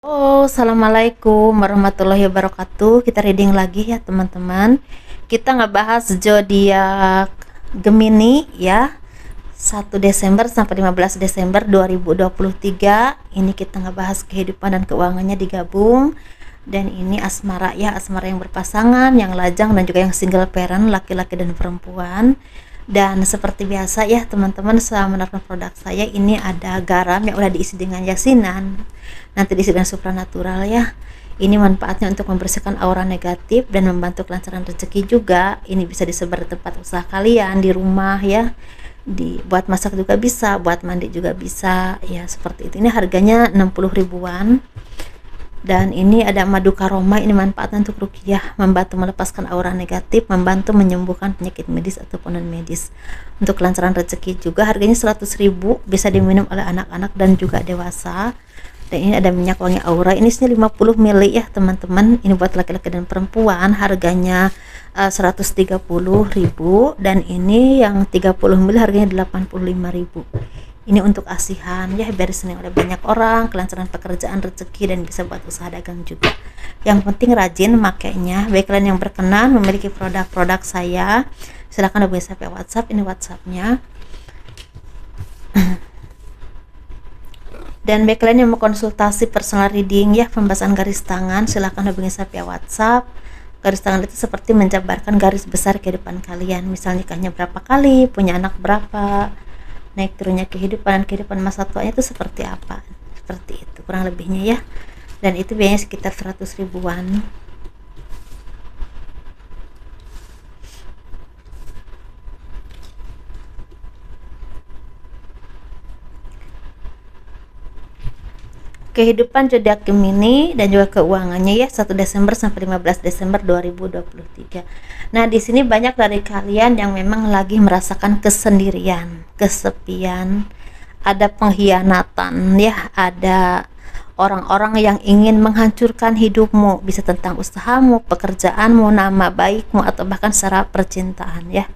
Oh, assalamualaikum warahmatullahi wabarakatuh. Kita reading lagi ya teman-teman. Kita ngebahas zodiak Gemini ya. 1 Desember sampai 15 Desember 2023. Ini kita ngebahas kehidupan dan keuangannya digabung. Dan ini asmara ya, asmara yang berpasangan, yang lajang dan juga yang single parent, laki-laki dan perempuan. Dan seperti biasa ya teman-teman, selama menerapkan produk saya ini ada garam yang udah diisi dengan yasinan, nanti diisi dengan supranatural ya. Ini manfaatnya untuk membersihkan aura negatif dan membantu kelancaran rezeki juga. Ini bisa disebar di tempat usaha kalian, di rumah ya, buat masak juga bisa, buat mandi juga bisa ya, seperti itu. Ini harganya 60 ribuan. Dan ini ada madu karoma, ini manfaatnya untuk ruqyah, membantu melepaskan aura negatif, membantu menyembuhkan penyakit medis ataupun non medis. Untuk kelancaran rezeki juga harganya 100 ribu, bisa diminum oleh anak-anak dan juga dewasa. Dan ini ada minyak wangi aura, ini isinya 50 ml ya teman-teman. Ini buat laki-laki dan perempuan, harganya 130 ribu. Dan ini yang 30 ml harganya 85 ribu. Ini untuk asihan ya, biar disenangi oleh banyak orang, kelancaran pekerjaan, rezeki, dan bisa buat usaha dagang juga. Yang penting rajin makainya. Bagi kalian yang berkenan memiliki produk-produk saya, silahkan hubungi saya via WhatsApp. Ini WhatsAppnya. Dan bagi kalian yang mau konsultasi personal reading ya, pembahasan garis tangan, silahkan hubungi saya via WhatsApp. Garis tangan itu seperti menjabarkan garis besar kehidupan kalian, misalnya nikahnya berapa kali, punya anak berapa, naik turunnya kehidupan masa tuanya itu seperti apa, seperti itu kurang lebihnya ya. Dan itu biayanya sekitar 100 ribuan. Kehidupan zodiak Gemini dan juga keuangannya ya, 1 Desember sampai 15 Desember 2023. Nah, di sini banyak dari kalian yang memang lagi merasakan kesendirian, kesepian, ada pengkhianatan ya, ada orang-orang yang ingin menghancurkan hidupmu, bisa tentang usahamu, pekerjaanmu, nama baikmu, atau bahkan secara percintaan ya.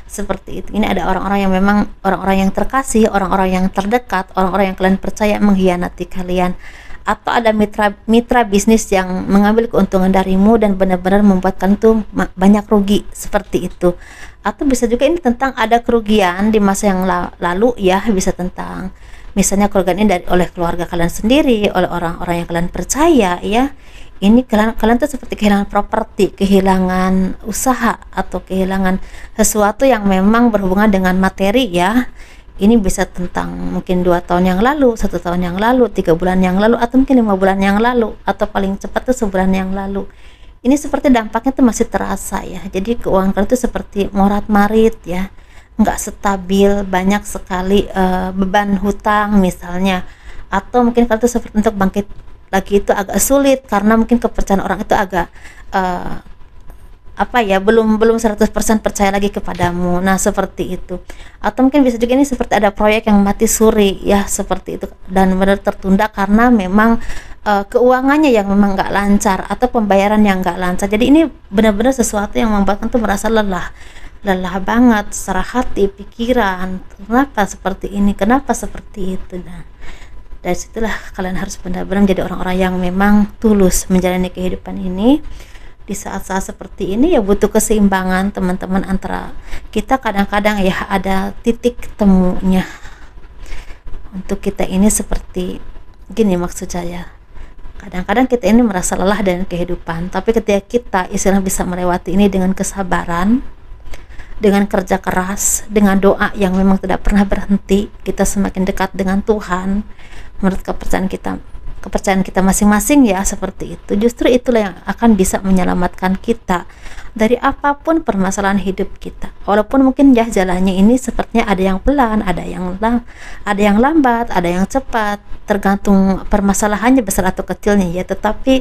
Seperti itu. Ini ada orang-orang yang memang orang-orang yang terkasih, orang-orang yang terdekat, orang-orang yang kalian percaya mengkhianati kalian, atau ada mitra bisnis yang mengambil keuntungan darimu dan benar-benar membuat kalian tuh banyak rugi, seperti itu. Atau bisa juga ini tentang ada kerugian di masa yang lalu ya, bisa tentang misalnya kerugian ini oleh keluarga kalian sendiri, oleh orang-orang yang kalian percaya ya. Ini kalian tuh seperti kehilangan properti, kehilangan usaha, atau kehilangan sesuatu yang memang berhubungan dengan materi ya. Ini bisa tentang mungkin 2 tahun yang lalu, 1 tahun yang lalu, 3 bulan yang lalu, atau mungkin 5 bulan yang lalu, atau paling cepat tuh sebulan yang lalu. Ini seperti dampaknya tuh masih terasa ya. Jadi keuangan kalian tuh seperti morat-marit ya, nggak stabil, banyak sekali beban hutang misalnya. Atau mungkin kalian tuh seperti untuk bangkit lagi itu agak sulit, karena mungkin kepercayaan orang itu agak belum 100% percaya lagi kepadamu. Nah, seperti itu. Atau mungkin bisa juga ini seperti ada proyek yang mati suri ya, seperti itu, dan benar tertunda karena memang keuangannya yang memang nggak lancar, atau pembayaran yang nggak lancar. Jadi ini benar-benar sesuatu yang membuat tuh merasa lelah banget secara hati, pikiran. Kenapa seperti ini, kenapa seperti itu. Nah, dari situlah kalian harus benar-benar menjadi orang-orang yang memang tulus menjalani kehidupan ini. Di saat-saat seperti ini ya butuh keseimbangan teman-teman, antara kita kadang-kadang ya ada titik temunya. Untuk kita ini seperti gini, maksud saya, kadang-kadang kita ini merasa lelah dengan kehidupan, tapi ketika kita istilah bisa melewati ini dengan kesabaran, dengan kerja keras, dengan doa yang memang tidak pernah berhenti, kita semakin dekat dengan Tuhan menurut kepercayaan kita masing-masing ya, seperti itu. Justru itulah yang akan bisa menyelamatkan kita dari apapun permasalahan hidup kita. Walaupun mungkin ya jalannya ini sepertinya ada yang pelan, ada yang lambat, ada yang cepat, tergantung permasalahannya besar atau kecilnya ya. Tetapi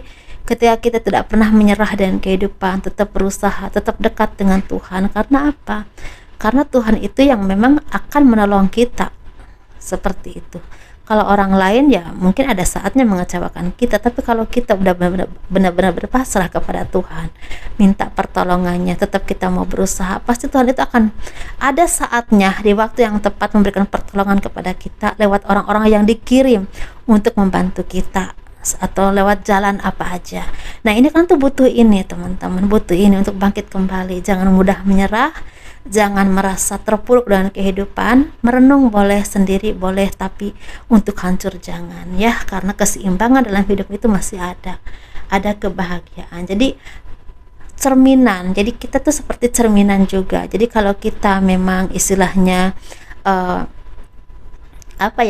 ketika kita tidak pernah menyerah dengan kehidupan, tetap berusaha, tetap dekat dengan Tuhan. Karena apa? Karena Tuhan itu yang memang akan menolong kita, seperti itu. Kalau orang lain ya mungkin ada saatnya mengecewakan kita, tapi kalau kita udah benar-benar berpasrah kepada Tuhan, minta pertolongannya, tetap kita mau berusaha, pasti Tuhan itu akan ada saatnya di waktu yang tepat memberikan pertolongan kepada kita lewat orang-orang yang dikirim untuk membantu kita. atau lewat jalan apa aja. Nah ini kan tuh butuh ini teman-teman, butuh ini untuk bangkit kembali. Jangan mudah menyerah, jangan merasa terpuruk dengan kehidupan. Merenung boleh, sendiri boleh, tapi untuk hancur jangan ya, karena keseimbangan dalam hidup itu masih ada kebahagiaan. Jadi cerminan, jadi kita tuh seperti cerminan juga. Jadi kalau kita memang istilahnya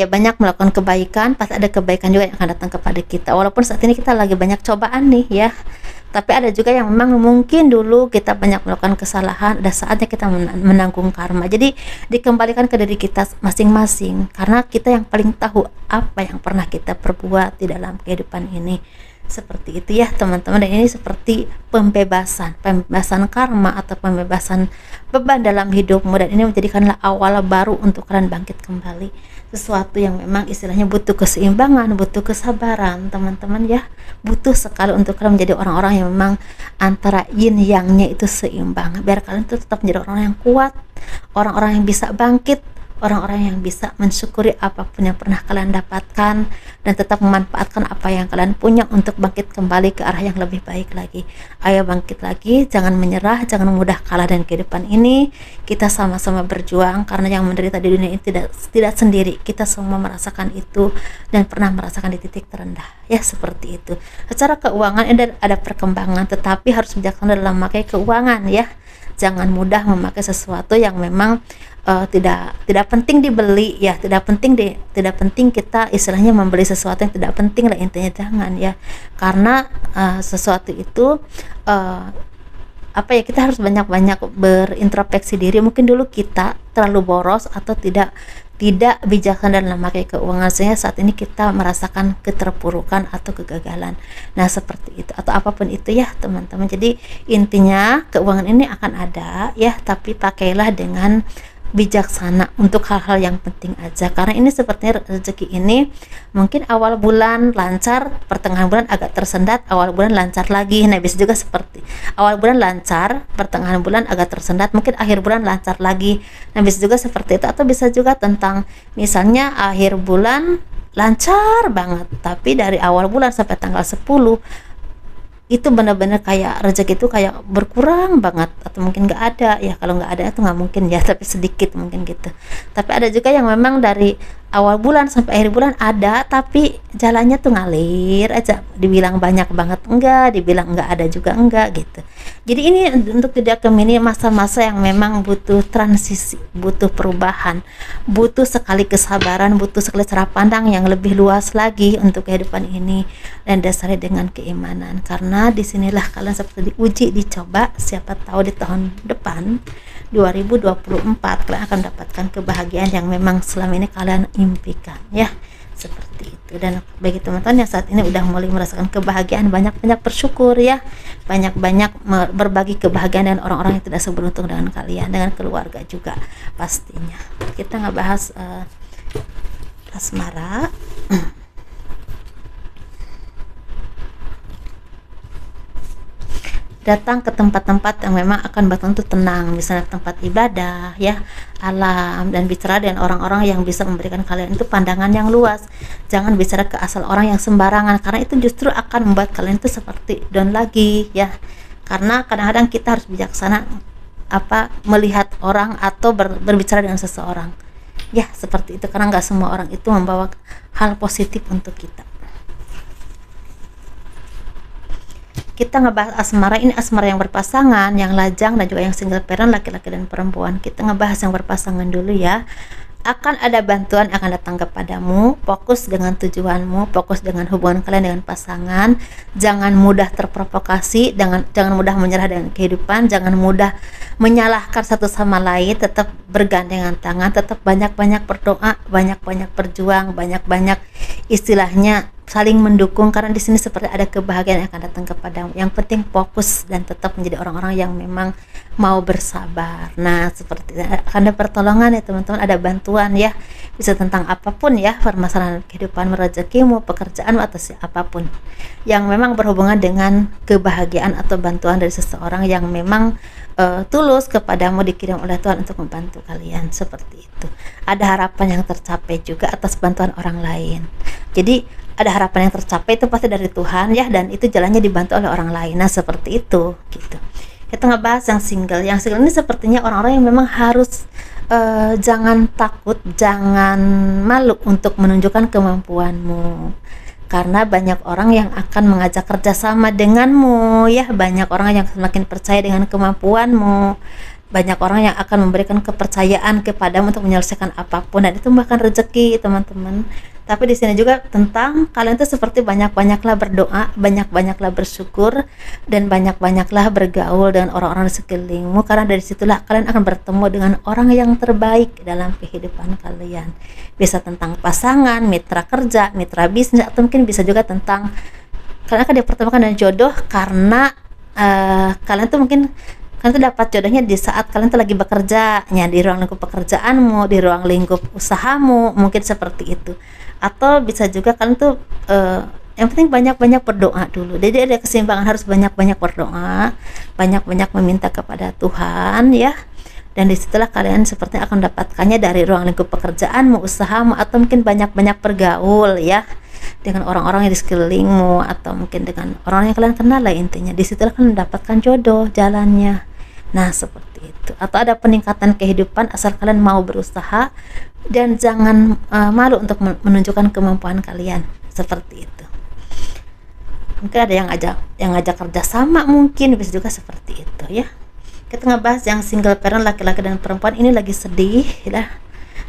banyak melakukan kebaikan, pasti ada kebaikan juga yang akan datang kepada kita. Walaupun saat ini kita lagi banyak cobaan nih ya, tapi ada juga yang memang mungkin dulu kita banyak melakukan kesalahan, ada saatnya kita menanggung karma. Jadi dikembalikan ke diri kita masing-masing, karena kita yang paling tahu apa yang pernah kita perbuat di dalam kehidupan ini. Seperti itu ya teman-teman, dan ini seperti pembebasan karma atau pembebasan beban dalam hidupmu, dan ini menjadikanlah awal baru untuk kalian bangkit kembali. Sesuatu yang memang istilahnya butuh keseimbangan, butuh kesabaran teman-teman ya, butuh sekali untuk kalian menjadi orang-orang yang memang antara yin yang-nya itu seimbang, biar kalian itu tetap menjadi orang yang kuat, orang-orang yang bisa bangkit, orang-orang yang bisa mensyukuri apapun yang pernah kalian dapatkan, dan tetap memanfaatkan apa yang kalian punya untuk bangkit kembali ke arah yang lebih baik lagi. Ayo bangkit lagi, jangan menyerah, jangan mudah kalah dengan kehidupan ini. Kita sama-sama berjuang, karena yang menderita di dunia ini tidak sendiri. Kita semua merasakan itu dan pernah merasakan di titik terendah ya, seperti itu. Secara keuangan ada perkembangan, tetapi harus bijaksana dalam memakai keuangan ya. Jangan mudah memakai sesuatu yang memang tidak penting dibeli ya, tidak penting kita istilahnya membeli sesuatu yang tidak penting lah, intinya jangan ya, karena sesuatu itu kita harus banyak-banyak berintrospeksi diri. Mungkin dulu kita terlalu boros atau tidak bijaksana dalam memakai keuangan, sehingga saat ini kita merasakan keterpurukan atau kegagalan. Nah seperti itu, atau apapun itu ya teman-teman. Jadi intinya keuangan ini akan ada ya, tapi pakailah dengan bijaksana untuk hal-hal yang penting aja, karena ini sepertinya rezeki ini mungkin awal bulan lancar, pertengahan bulan agak tersendat, awal bulan lancar lagi. Nah bisa juga seperti awal bulan lancar, pertengahan bulan agak tersendat, mungkin akhir bulan lancar lagi. Nah bisa juga seperti itu, atau bisa juga tentang misalnya akhir bulan lancar banget, tapi dari awal bulan sampai tanggal 10 itu benar-benar kayak rezeki itu kayak berkurang banget, atau mungkin nggak ada ya. Kalau nggak ada itu nggak mungkin ya, tapi sedikit mungkin gitu. Tapi ada juga yang memang dari awal bulan sampai akhir bulan ada, tapi jalannya tuh ngalir aja, dibilang banyak banget enggak, dibilang nggak ada juga enggak gitu. Jadi ini untuk tidak ini masa-masa yang memang butuh transisi, butuh perubahan, butuh sekali kesabaran, butuh sekali cara pandang yang lebih luas lagi untuk kehidupan ini, dan dasarnya dengan keimanan. Karena disinilah kalian seperti diuji, dicoba, siapa tahu di tahun depan 2024 kalian akan mendapatkan kebahagiaan yang memang selama ini kalian impikan ya, seperti itu. Dan bagi teman-teman yang saat ini udah mulai merasakan kebahagiaan, banyak-banyak bersyukur ya, banyak-banyak berbagi kebahagiaan dengan orang-orang yang tidak seberuntung dengan kalian, dengan keluarga juga pastinya. Kita ngebahas asmara. Datang ke tempat-tempat yang memang akan membuat itu tenang, misalnya tempat ibadah ya, alam, dan bicara dengan orang-orang yang bisa memberikan kalian itu pandangan yang luas. Jangan bicara ke asal orang yang sembarangan, karena itu justru akan membuat kalian itu seperti down lagi ya. Karena kadang-kadang kita harus bijaksana melihat orang atau berbicara dengan seseorang ya, seperti itu, karena nggak semua orang itu membawa hal positif untuk kita. Kita ngebahas asmara, ini asmara yang berpasangan, yang lajang, dan juga yang single parent, laki-laki dan perempuan. Kita ngebahas yang berpasangan dulu ya. Akan ada bantuan yang akan datang kepadamu. Fokus dengan tujuanmu, fokus dengan hubungan kalian dengan pasangan. Jangan mudah terprovokasi, jangan mudah menyerah dengan kehidupan, jangan mudah menyalahkan satu sama lain. Tetap bergandengan tangan, tetap banyak-banyak berdoa, banyak-banyak berjuang, banyak-banyak istilahnya saling mendukung, karena di sini seperti ada kebahagiaan yang akan datang kepadamu. Yang penting fokus dan tetap menjadi orang-orang yang memang mau bersabar. Nah seperti ada pertolongan ya teman-teman, ada bantuan ya, bisa tentang apapun ya, permasalahan kehidupan, rezekimu, pekerjaan, atau siapapun yang memang berhubungan dengan kebahagiaan atau bantuan dari seseorang yang memang tulus kepadamu, dikirim oleh Tuhan untuk membantu kalian. Seperti itu, ada harapan yang tercapai juga atas bantuan orang lain. Jadi ada harapan yang tercapai itu pasti dari Tuhan ya, dan itu jalannya dibantu oleh orang lain. Nah seperti itu gitu. Kita ngebahas yang single. Yang single ini sepertinya orang-orang yang memang harus jangan takut, jangan malu untuk menunjukkan kemampuanmu, karena banyak orang yang akan mengajak kerjasama denganmu ya, banyak orang yang semakin percaya dengan kemampuanmu, banyak orang yang akan memberikan kepercayaan kepadamu untuk menyelesaikan apapun, dan itu bahkan rezeki teman-teman. Tapi di sini juga tentang kalian tuh seperti banyak-banyaklah berdoa, banyak-banyaklah bersyukur, dan banyak-banyaklah bergaul dengan orang-orang di sekelilingmu, karena dari situlah kalian akan bertemu dengan orang yang terbaik dalam kehidupan kalian. Bisa tentang pasangan, mitra kerja, mitra bisnis, atau mungkin bisa juga tentang kalian akan dipertemukan dengan jodoh, karena kalian tuh mungkin kalian tuh dapat jodohnya di saat kalian tuh lagi bekerja ya, di ruang lingkup pekerjaanmu, di ruang lingkup usahamu, mungkin seperti itu. Atau bisa juga kalian tuh yang penting banyak-banyak berdoa dulu. Jadi ada keseimbangan, harus banyak-banyak berdoa, banyak-banyak meminta kepada Tuhan ya, dan disitulah kalian sepertinya akan mendapatkannya dari ruang lingkup pekerjaanmu, usahamu, atau mungkin banyak-banyak bergaul ya dengan orang-orang yang di sekelilingmu, atau mungkin dengan orang yang kalian kenal lah. Intinya disitulah kalian mendapatkan jodoh jalannya. Nah seperti itu. Atau ada peningkatan kehidupan asal kalian mau berusaha dan jangan malu untuk menunjukkan kemampuan kalian, seperti itu. Mungkin ada yang ngajak kerjasama, mungkin bisa juga seperti itu ya. Kita ngebahas yang single parent, laki-laki dan perempuan ini lagi sedih ya,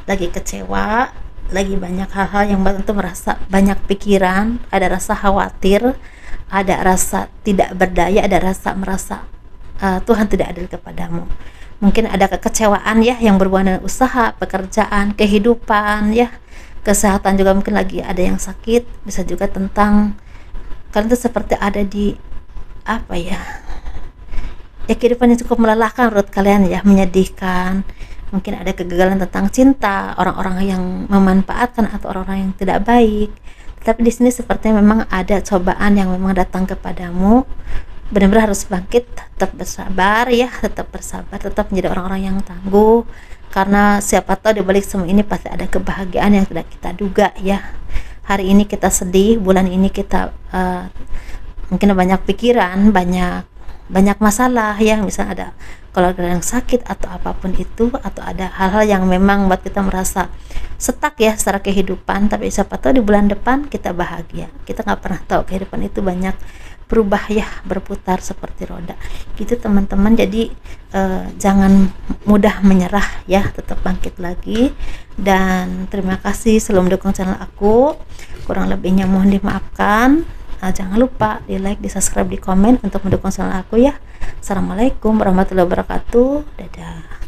lagi kecewa, lagi banyak hal-hal yang tentu merasa banyak pikiran, ada rasa khawatir, ada rasa tidak berdaya, ada rasa merasa Tuhan tidak adil kepadamu. Mungkin ada kekecewaan ya yang berhubungan dengan usaha, pekerjaan, kehidupan ya, kesehatan juga mungkin lagi ada yang sakit. Bisa juga tentang kalian tuh seperti ada di apa ya, kehidupan yang cukup melelahkan menurut kalian ya, menyedihkan. Mungkin ada kegagalan tentang cinta, orang-orang yang memanfaatkan atau orang-orang yang tidak baik. Tapi di sini sepertinya memang ada cobaan yang memang datang kepadamu. Benar-benar harus bangkit, tetap bersabar ya, tetap bersabar, tetap menjadi orang-orang yang tangguh, karena siapa tahu di balik semua ini pasti ada kebahagiaan yang tidak kita duga ya. Hari ini kita sedih, bulan ini kita mungkin banyak pikiran, banyak masalah ya, misalnya ada keluarga yang sakit atau apapun itu, atau ada hal-hal yang memang buat kita merasa stuck ya secara kehidupan. Tapi siapa tahu di bulan depan kita bahagia. Kita nggak pernah tahu, kehidupan itu banyak berubah ya, berputar seperti roda gitu teman-teman. Jadi jangan mudah menyerah ya, tetap bangkit lagi. Dan terima kasih selalu mendukung channel aku, kurang lebihnya mohon dimaafkan. Jangan lupa di like, di subscribe, di komen untuk mendukung channel aku ya. Assalamualaikum warahmatullahi wabarakatuh. Dadah.